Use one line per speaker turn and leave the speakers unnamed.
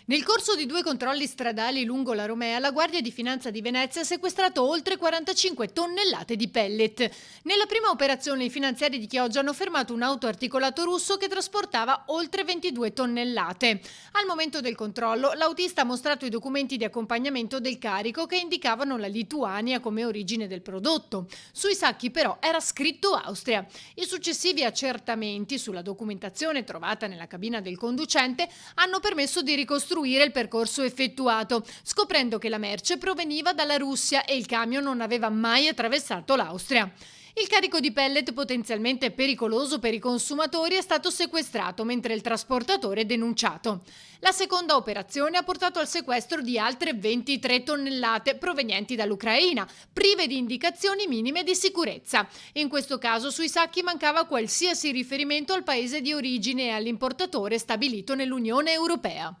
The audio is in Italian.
Nel corso di 2 controlli stradali lungo la Romea, la Guardia di Finanza di Venezia ha sequestrato oltre 45 tonnellate di pellet. Nella prima operazione i finanziari di Chioggia hanno fermato un autoarticolato russo che trasportava oltre 22 tonnellate. Al momento del controllo, l'autista ha mostrato i documenti di accompagnamento del carico che indicavano la Lituania come origine del prodotto. Sui sacchi però era scritto Austria. I successivi accertamenti sulla documentazione trovata nella cabina del conducente hanno permesso di ricostruire il percorso effettuato, scoprendo che la merce proveniva dalla Russia e il camion non aveva mai attraversato l'Austria. Il carico di pellet potenzialmente pericoloso per i consumatori è stato sequestrato mentre il trasportatore è denunciato. La seconda operazione ha portato al sequestro di altre 23 tonnellate provenienti dall'Ucraina, prive di indicazioni minime di sicurezza. In questo caso sui sacchi mancava qualsiasi riferimento al paese di origine e all'importatore stabilito nell'Unione Europea.